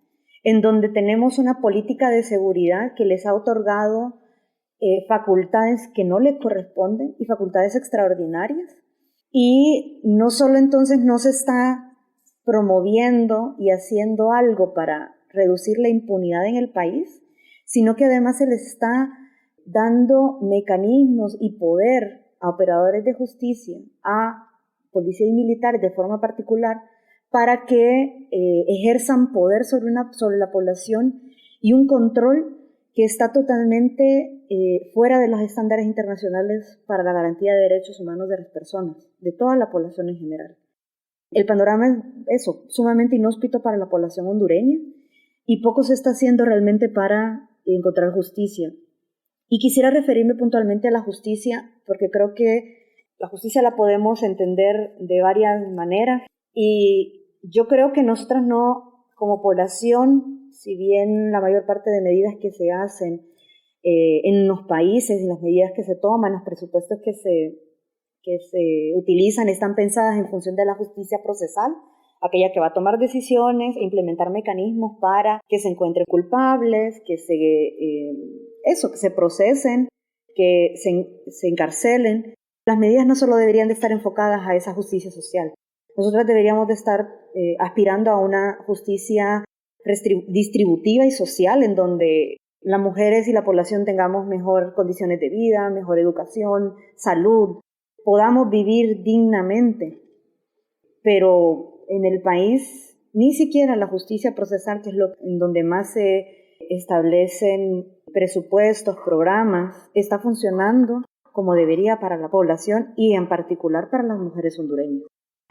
en donde tenemos una política de seguridad que les ha otorgado facultades que no les corresponden y facultades extraordinarias. Y no solo entonces no se está promoviendo y haciendo algo para reducir la impunidad en el país, sino que además se les está dando mecanismos y poder a operadores de justicia, a policía y militares de forma particular, para que ejerzan poder sobre la población y un control que está totalmente fuera de los estándares internacionales para la garantía de derechos humanos de las personas, de toda la población en general. El panorama es sumamente inhóspito para la población hondureña y poco se está haciendo realmente para encontrar justicia. Y quisiera referirme puntualmente a la justicia, porque creo que la justicia la podemos entender de varias maneras, y yo creo que nosotras no, como población, si bien la mayor parte de medidas que se hacen en los países, en las medidas que se toman, los presupuestos que se utilizan están pensadas en función de la justicia procesal, aquella que va a tomar decisiones e implementar mecanismos para que se encuentren culpables, que se procesen, que se encarcelen. Las medidas no solo deberían de estar enfocadas a esa justicia social. Nosotras deberíamos de estar aspirando a una justicia distributiva y social, en donde las mujeres y la población tengamos mejores condiciones de vida, mejor educación, salud, podamos vivir dignamente. Pero en el país, ni siquiera la justicia procesal, que es en donde más se establecen presupuestos, programas, está funcionando como debería para la población y en particular para las mujeres hondureñas.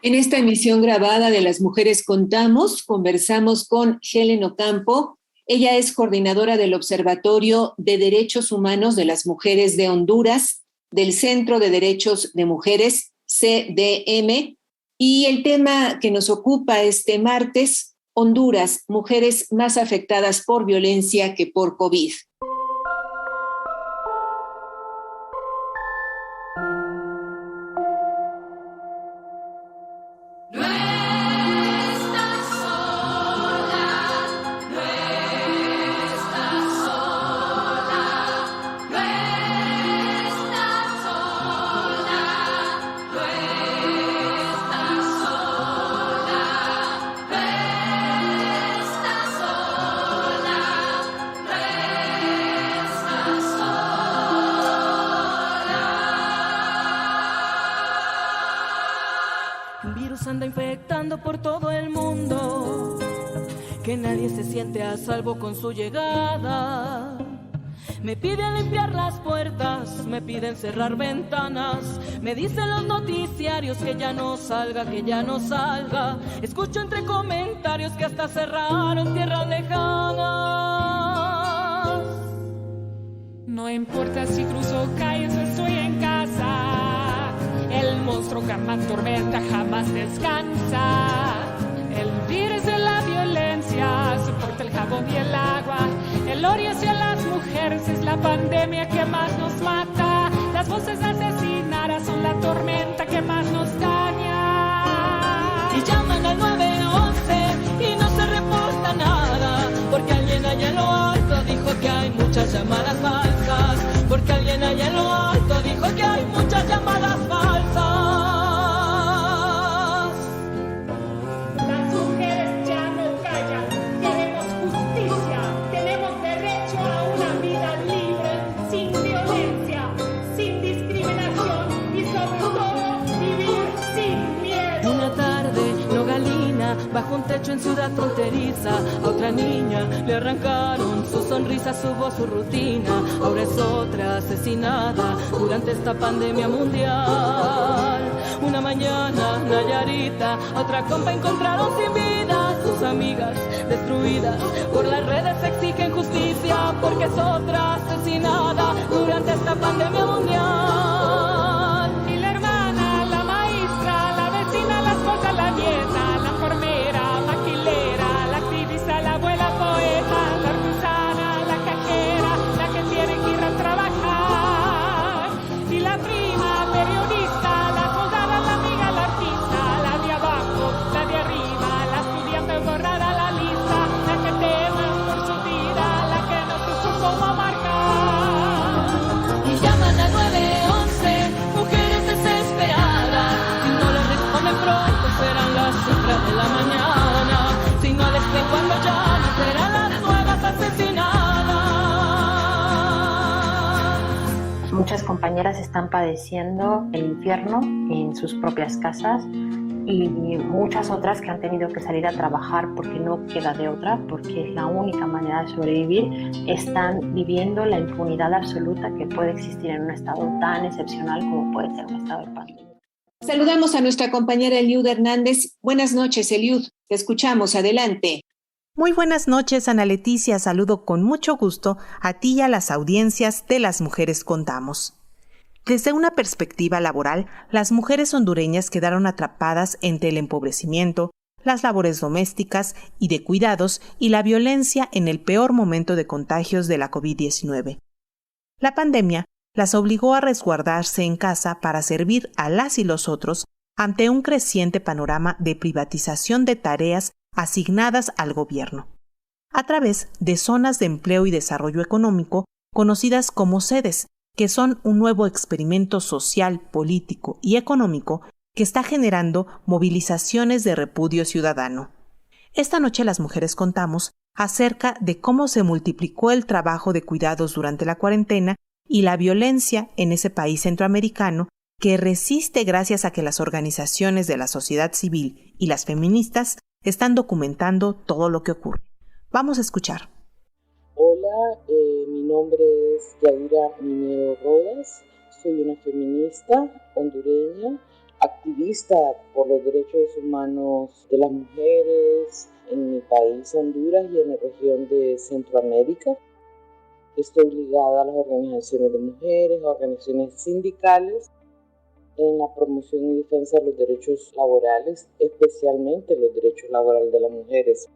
En esta emisión grabada de Las Mujeres Contamos, conversamos con Helen Ocampo. Ella es coordinadora del Observatorio de Derechos Humanos de las Mujeres de Honduras, del Centro de Derechos de Mujeres, CDM, y el tema que nos ocupa este martes, Honduras, mujeres más afectadas por violencia que por COVID. Anda infectando por todo el mundo, que nadie se siente a salvo con su llegada. Me piden limpiar las puertas, me piden cerrar ventanas, me dicen los noticiarios que ya no salga, que ya no salga. Escucho entre comentarios que hasta cerraron tierras lejanas. No importa si cruzo calles o estoy en casa, el monstruo jamás tormenta, jamás descansa. El virus de la violencia soporta el jabón y el agua. El odio hacia las mujeres es la pandemia que más nos mata. Las voces asesinadas son la tormenta que más nos daña. Y llaman al 911 y no se reporta nada, porque alguien allá en lo alto dijo que hay muchas llamadas falsas. Porque alguien allá en lo alto dijo que hay muchas llamadas falsas. Las mujeres ya no callan. Queremos justicia. Tenemos derecho a una vida libre, sin violencia, sin discriminación y sobre todo vivir sin miedo. Una tarde, Nogalina, bajo un techo en ciudad fronteriza, a otra niña le arrancaron su sonrisa, su voz, su rutina. Ahora es otra asesinada durante esta pandemia mundial. Una mañana, Nayarita, otra compa encontraron sin vida. Sus amigas destruidas por las redes exigen justicia, porque es otra asesinada durante esta pandemia mundial. Y la hermana, la maestra, la vecina, la esposa, la nieta, la enfermera, maquilera, la activista, la abuela poeta, la artesana, la cajera, la que tiene que ir a trabajar. Y la prima, periodista, la soldada, la amiga, la artista, la de abajo, la de arriba, la estudiante borrada, la lista, la que teme por su vida, la que no se supo cómo marcar. Y llaman al 911, mujeres desesperadas. Si no les responden pronto serán las 3 de la mañana. Si no les ven cuando llaman serán las nuevas asesinadas. Muchas compañeras están padeciendo el infierno en sus propias casas y muchas otras que han tenido que salir a trabajar porque no queda de otra, porque es la única manera de sobrevivir, están viviendo la impunidad absoluta que puede existir en un estado tan excepcional como puede ser un estado de pandemia. Saludamos a nuestra compañera Eliud Hernández. Buenas noches, Eliud. Te escuchamos. Adelante. Muy buenas noches, Ana Leticia. Saludo con mucho gusto a ti y a las audiencias de Las Mujeres Contamos. Desde una perspectiva laboral, las mujeres hondureñas quedaron atrapadas entre el empobrecimiento, las labores domésticas y de cuidados y la violencia en el peor momento de contagios de la COVID-19. La pandemia las obligó a resguardarse en casa para servir a las y los otros ante un creciente panorama de privatización de tareas asignadas al gobierno, a través de zonas de empleo y desarrollo económico conocidas como sedes, que son un nuevo experimento social, político y económico que está generando movilizaciones de repudio ciudadano. Esta noche Las Mujeres Contamos acerca de cómo se multiplicó el trabajo de cuidados durante la cuarentena y la violencia en ese país centroamericano que resiste gracias a que las organizaciones de la sociedad civil y las feministas están documentando todo lo que ocurre. Vamos a escuchar. Hola, mi nombre es Yadira Minero Rodas, soy una feminista hondureña, activista por los derechos humanos de las mujeres en mi país Honduras y en la región de Centroamérica. Estoy ligada a las organizaciones de mujeres, a organizaciones sindicales, en la promoción y defensa de los derechos laborales, especialmente los derechos laborales de las mujeres.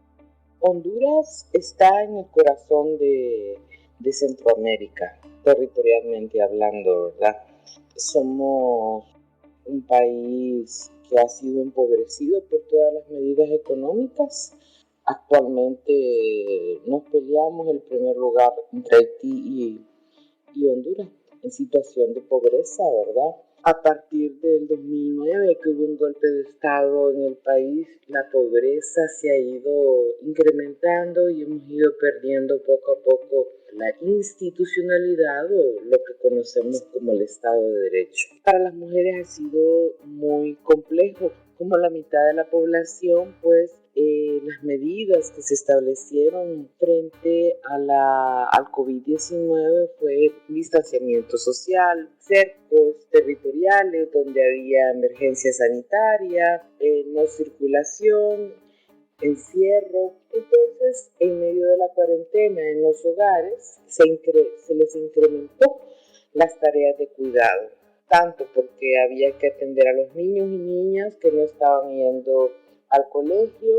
Honduras está en el corazón de Centroamérica, territorialmente hablando, ¿verdad? Somos un país que ha sido empobrecido por todas las medidas económicas. Actualmente nos peleamos el primer lugar entre Haití y Honduras en situación de pobreza, ¿verdad? A partir del 2009, que hubo un golpe de Estado en el país, la pobreza se ha ido incrementando y hemos ido perdiendo poco a poco la institucionalidad o lo que conocemos como el Estado de Derecho. Para las mujeres ha sido muy complejo. Como la mitad de la población, pues las medidas que se establecieron frente al COVID-19 fue distanciamiento social, cercos territoriales donde había emergencia sanitaria, no circulación, encierro. Entonces, en medio de la cuarentena en los hogares se les incrementó las tareas de cuidado, tanto porque había que atender a los niños y niñas que no estaban yendo al colegio,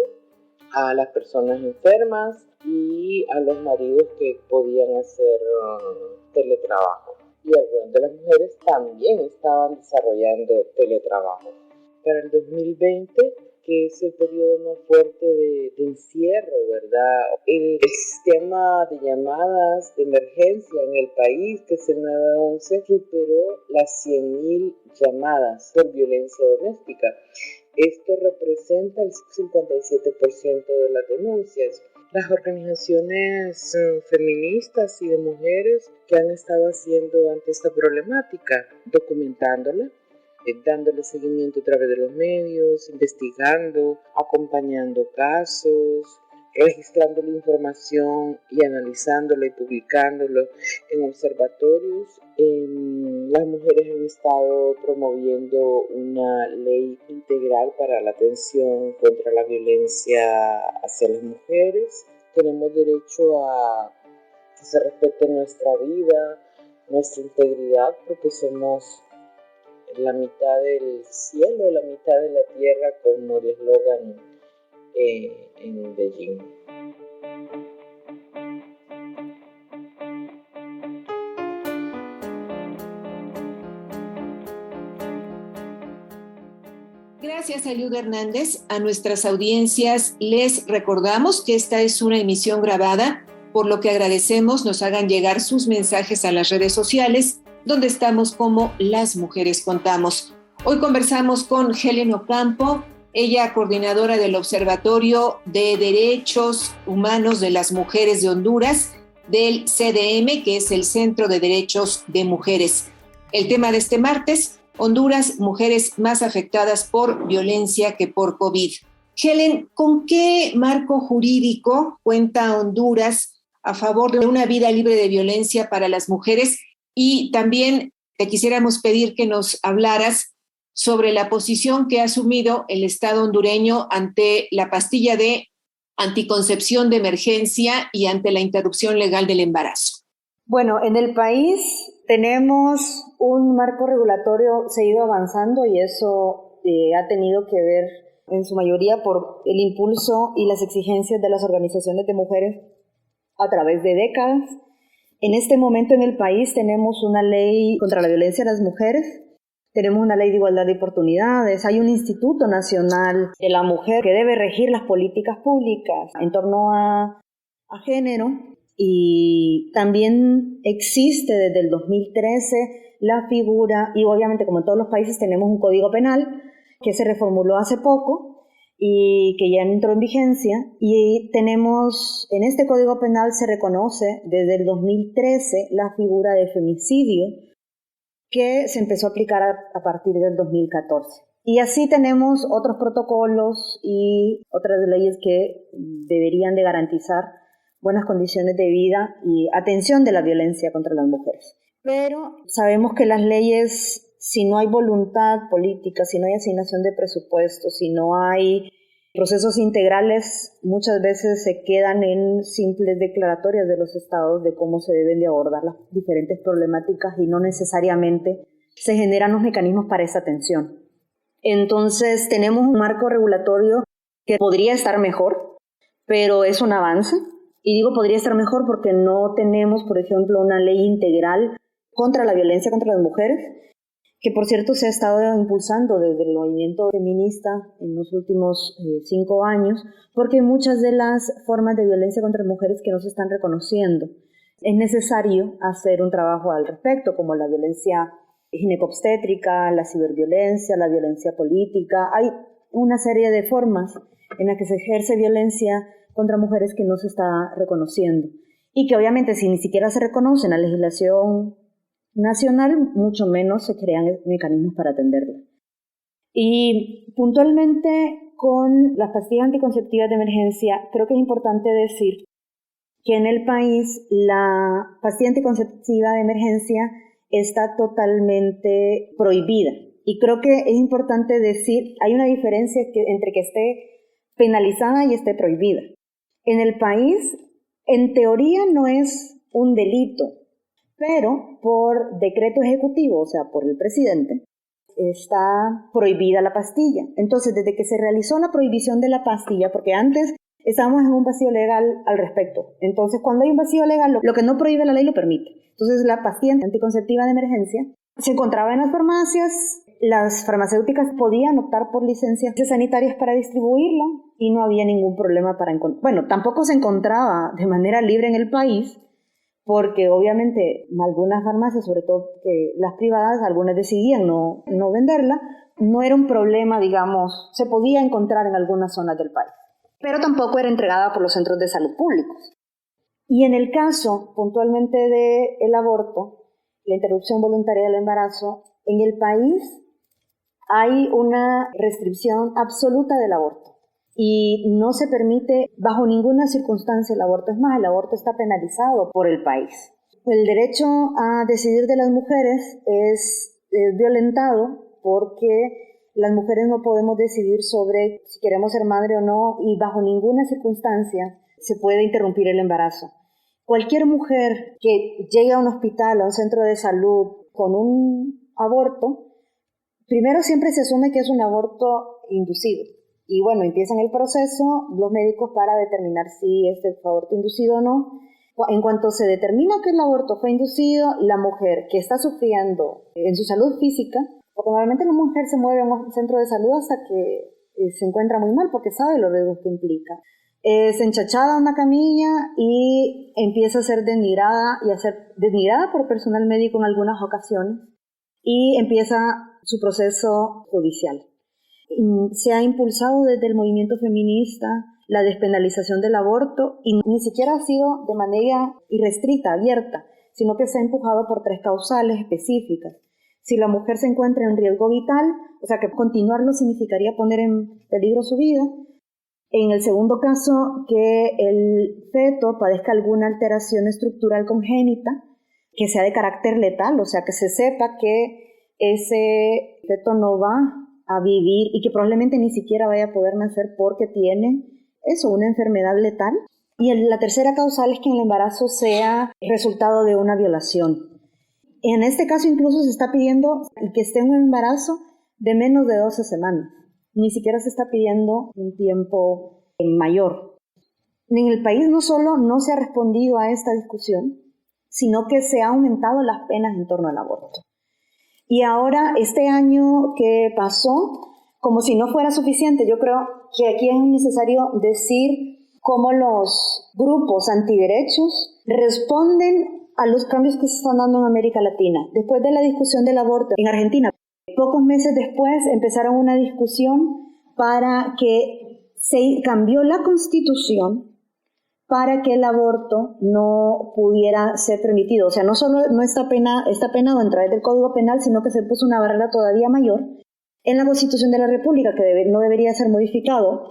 a las personas enfermas y a los maridos que podían hacer teletrabajo. Y algunas de las mujeres también estaban desarrollando teletrabajo. Para el 2020, que es el periodo más fuerte de encierro, ¿verdad? El sistema de llamadas de emergencia en el país, que es el 911, superó las 100,000 llamadas por violencia doméstica. Esto representa el 57% de las denuncias. Las organizaciones feministas y de mujeres que han estado haciendo ante esta problemática, documentándola, dándole seguimiento a través de los medios, investigando, acompañando casos, registrando la información y analizándola y publicándolo en observatorios. Las mujeres han estado promoviendo una ley integral para la atención contra la violencia hacia las mujeres. Tenemos derecho a que se respete nuestra vida, nuestra integridad, porque somos la mitad del cielo, la mitad de la tierra, como el eslogan en Beijing. Gracias, Eliud Hernández. A nuestras audiencias les recordamos que esta es una emisión grabada, por lo que agradecemos nos hagan llegar sus mensajes a las redes sociales, donde estamos como Las Mujeres Contamos. Hoy conversamos con Helen Ocampo, ella coordinadora del Observatorio de Derechos Humanos de las Mujeres de Honduras, del CDM, que es el Centro de Derechos de Mujeres. El tema de este martes: Honduras, mujeres más afectadas por violencia que por COVID. Helen, ¿con qué marco jurídico cuenta Honduras a favor de una vida libre de violencia para las mujeres? Y también te quisiéramos pedir que nos hablaras sobre la posición que ha asumido el Estado hondureño ante la pastilla de anticoncepción de emergencia y ante la interrupción legal del embarazo. Bueno, en el país tenemos un marco regulatorio, se ha ido avanzando y eso ha tenido que ver en su mayoría por el impulso y las exigencias de las organizaciones de mujeres a través de décadas. En este momento en el país tenemos una ley contra la violencia a las mujeres, tenemos una ley de igualdad de oportunidades, hay un Instituto Nacional de la Mujer que debe regir las políticas públicas en torno a género, y también existe desde el 2013 la figura, y obviamente como en todos los países tenemos un código penal que se reformuló hace poco, y que ya entró en vigencia, y tenemos, en este Código Penal se reconoce desde el 2013 la figura de femicidio, que se empezó a aplicar a partir del 2014. Y así tenemos otros protocolos y otras leyes que deberían de garantizar buenas condiciones de vida y atención de la violencia contra las mujeres. Pero sabemos que las leyes, si no hay voluntad política, si no hay asignación de presupuestos, si no hay procesos integrales, muchas veces se quedan en simples declaratorias de los estados de cómo se deben de abordar las diferentes problemáticas y no necesariamente se generan los mecanismos para esa atención. Entonces tenemos un marco regulatorio que podría estar mejor, pero es un avance. Y digo podría estar mejor porque no tenemos, por ejemplo, una ley integral contra la violencia contra las mujeres, que por cierto se ha estado impulsando desde el movimiento feminista en los últimos 5 años, porque hay muchas de las formas de violencia contra mujeres que no se están reconociendo. Es necesario hacer un trabajo al respecto, como la violencia ginecobstétrica, la ciberviolencia, la violencia política. Hay una serie de formas en las que se ejerce violencia contra mujeres que no se está reconociendo y que obviamente si ni siquiera se reconoce en la legislación nacional, mucho menos se crean mecanismos para atenderla. Y puntualmente con las pastillas anticonceptivas de emergencia, creo que es importante decir que en el país la pastilla anticonceptiva de emergencia está totalmente prohibida. Y creo que es importante decir, hay una diferencia entre que esté penalizada y esté prohibida. En el país, en teoría, no es un delito, pero por decreto ejecutivo, o sea, por el presidente, está prohibida la pastilla. Entonces, desde que se realizó la prohibición de la pastilla, porque antes estábamos en un vacío legal al respecto. Entonces, cuando hay un vacío legal, lo que no prohíbe la ley lo permite. Entonces, la pastilla anticonceptiva de emergencia se encontraba en las farmacias. Las farmacéuticas podían optar por licencias sanitarias para distribuirla y no había ningún problema para encontrar. Bueno, tampoco se encontraba de manera libre en el país, porque obviamente algunas farmacias, sobre todo que las privadas, algunas decidían no venderla. No era un problema, digamos, se podía encontrar en algunas zonas del país, pero tampoco era entregada por los centros de salud públicos. Y en el caso puntualmente del aborto, la interrupción voluntaria del embarazo, en el país hay una restricción absoluta del aborto y no se permite bajo ninguna circunstancia el aborto. Es más, el aborto está penalizado por el país. El derecho a decidir de las mujeres es violentado porque las mujeres no podemos decidir sobre si queremos ser madre o no y bajo ninguna circunstancia se puede interrumpir el embarazo. Cualquier mujer que llegue a un hospital o a un centro de salud con un aborto, primero siempre se asume que es un aborto inducido. Y bueno, empiezan el proceso los médicos para determinar si es aborto inducido o no. En cuanto se determina que el aborto fue inducido, la mujer que está sufriendo en su salud física, porque normalmente la mujer se mueve a un centro de salud hasta que se encuentra muy mal porque sabe los riesgos que implica. Es enchachada a una camilla y empieza a ser denigrada por personal médico en algunas ocasiones y empieza su proceso judicial. Se ha impulsado desde el movimiento feminista la despenalización del aborto y ni siquiera ha sido de manera irrestricta, abierta, sino que se ha empujado por 3 causales específicas. Si la mujer se encuentra en riesgo vital, o sea que continuarlo significaría poner en peligro su vida. En el segundo caso, que el feto padezca alguna alteración estructural congénita, que sea de carácter letal, o sea que se sepa que ese feto no va a vivir y que probablemente ni siquiera vaya a poder nacer porque tiene una enfermedad letal. Y la tercera causal es que el embarazo sea resultado de una violación. En este caso incluso se está pidiendo que esté en un embarazo de menos de 12 semanas. Ni siquiera se está pidiendo un tiempo mayor. En el país no solo no se ha respondido a esta discusión, sino que se han aumentado las penas en torno al aborto. Y ahora, este año que pasó, como si no fuera suficiente, yo creo que aquí es necesario decir cómo los grupos antiderechos responden a los cambios que se están dando en América Latina. Después de la discusión del aborto en Argentina, pocos meses después empezaron una discusión para que se cambió la Constitución para que el aborto no pudiera ser permitido. O sea, no solo no está penado a través del Código Penal, sino que se puso una barrera todavía mayor en la Constitución de la República, que no debería ser modificado.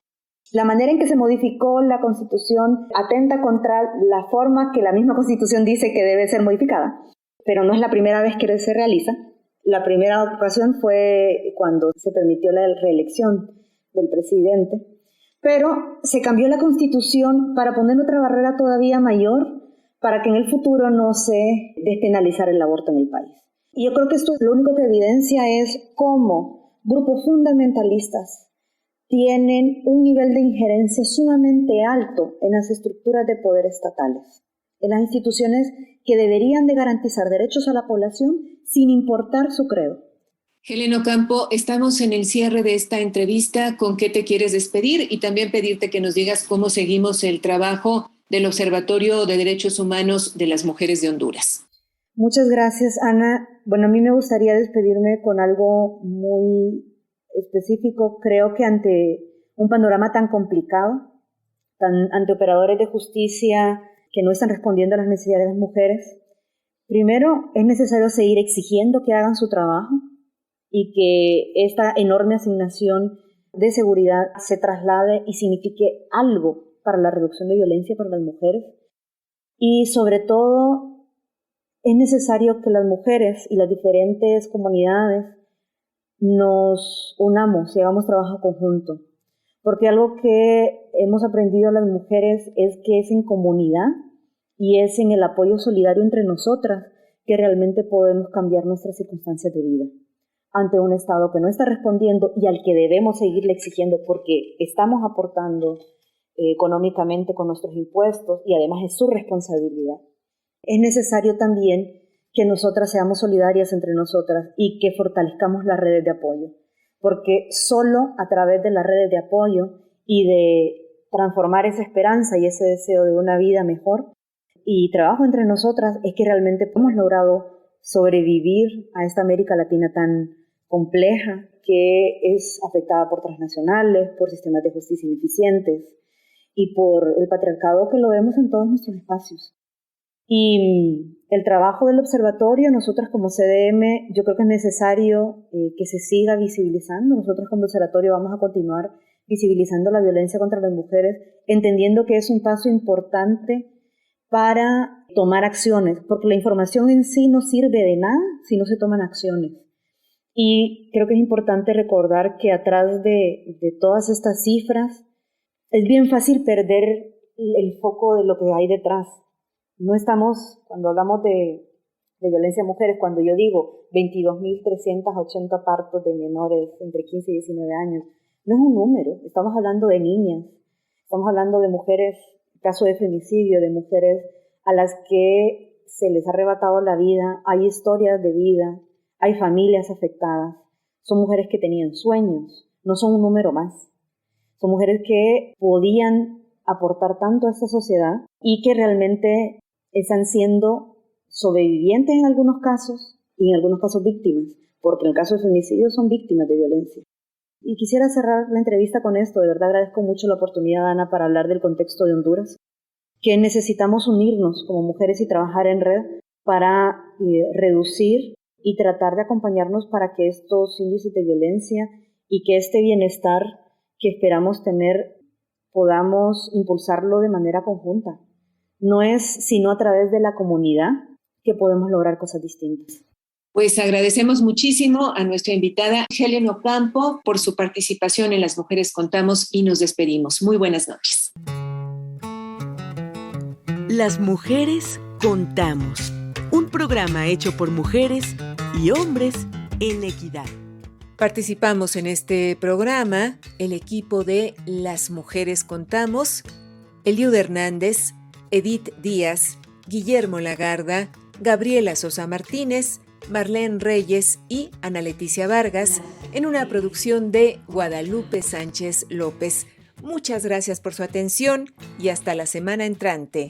La manera en que se modificó la Constitución atenta contra la forma que la misma Constitución dice que debe ser modificada, pero no es la primera vez que se realiza. La primera ocasión fue cuando se permitió la reelección del presidente, pero se cambió la Constitución para poner otra barrera todavía mayor para que en el futuro no se despenalizara el aborto en el país. Y yo creo que esto lo único que evidencia es cómo grupos fundamentalistas tienen un nivel de injerencia sumamente alto en las estructuras de poder estatales, en las instituciones que deberían de garantizar derechos a la población sin importar su credo. Helen Ocampo, estamos en el cierre de esta entrevista. ¿Con qué te quieres despedir? Y también pedirte que nos digas cómo seguimos el trabajo del Observatorio de Derechos Humanos de las Mujeres de Honduras. Muchas gracias, Ana. Bueno, a mí me gustaría despedirme con algo muy específico. Creo que ante un panorama tan complicado, ante operadores de justicia que no están respondiendo a las necesidades de las mujeres, primero es necesario seguir exigiendo que hagan su trabajo y que esta enorme asignación de seguridad se traslade y signifique algo para la reducción de violencia para las mujeres. Y sobre todo es necesario que las mujeres y las diferentes comunidades nos unamos y hagamos trabajo conjunto, porque algo que hemos aprendido las mujeres es que es en comunidad y es en el apoyo solidario entre nosotras que realmente podemos cambiar nuestras circunstancias de vida ante un Estado que no está respondiendo y al que debemos seguirle exigiendo porque estamos aportando económicamente con nuestros impuestos y además es su responsabilidad. Es necesario también que nosotras seamos solidarias entre nosotras y que fortalezcamos las redes de apoyo, porque solo a través de las redes de apoyo y de transformar esa esperanza y ese deseo de una vida mejor y trabajo entre nosotras es que realmente hemos logrado sobrevivir a esta América Latina tan compleja que es afectada por transnacionales, por sistemas de justicia ineficientes y por el patriarcado que lo vemos en todos nuestros espacios. Y el trabajo del observatorio, nosotras como CDM, yo creo que es necesario que se siga visibilizando. Nosotros como observatorio vamos a continuar visibilizando la violencia contra las mujeres, entendiendo que es un paso importante para tomar acciones, porque la información en sí no sirve de nada si no se toman acciones. Y creo que es importante recordar que atrás de todas estas cifras es bien fácil perder el foco de lo que hay detrás. No estamos, cuando hablamos de violencia a mujeres, cuando yo digo 22.380 partos de menores entre 15 y 19 años, no es un número, estamos hablando de niñas, estamos hablando de mujeres, caso de femicidio, de mujeres a las que se les ha arrebatado la vida, hay historias de vida, hay familias afectadas, son mujeres que tenían sueños, no son un número más, son mujeres que podían aportar tanto a esta sociedad y que realmente están siendo sobrevivientes en algunos casos y en algunos casos víctimas, porque en el caso de femicidio son víctimas de violencia. Y quisiera cerrar la entrevista con esto. De verdad agradezco mucho la oportunidad, Ana, para hablar del contexto de Honduras, que necesitamos unirnos como mujeres y trabajar en red para reducir y tratar de acompañarnos para que estos índices de violencia y que este bienestar que esperamos tener podamos impulsarlo de manera conjunta. No es sino a través de la comunidad que podemos lograr cosas distintas. Pues agradecemos muchísimo a nuestra invitada Helen Ocampo por su participación en Las Mujeres Contamos y nos despedimos. Muy buenas noches. Las Mujeres Contamos, un programa hecho por mujeres y hombres en equidad. Participamos en este programa el equipo de Las Mujeres Contamos, Eliud Hernández, Edith Díaz, Guillermo Lagarda, Gabriela Sosa Martínez, Marlene Reyes y Ana Leticia Vargas, en una producción de Guadalupe Sánchez López. Muchas gracias por su atención y hasta la semana entrante.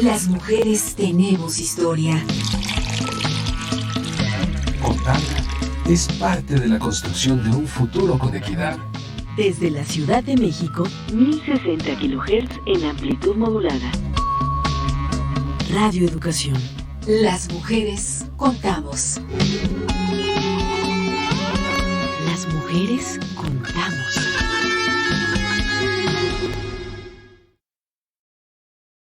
Las mujeres tenemos historia. Contarla es parte de la construcción de un futuro con equidad. Desde la Ciudad de México, 1060 kHz en amplitud modulada. Radio Educación. Las mujeres contamos. Las mujeres contamos.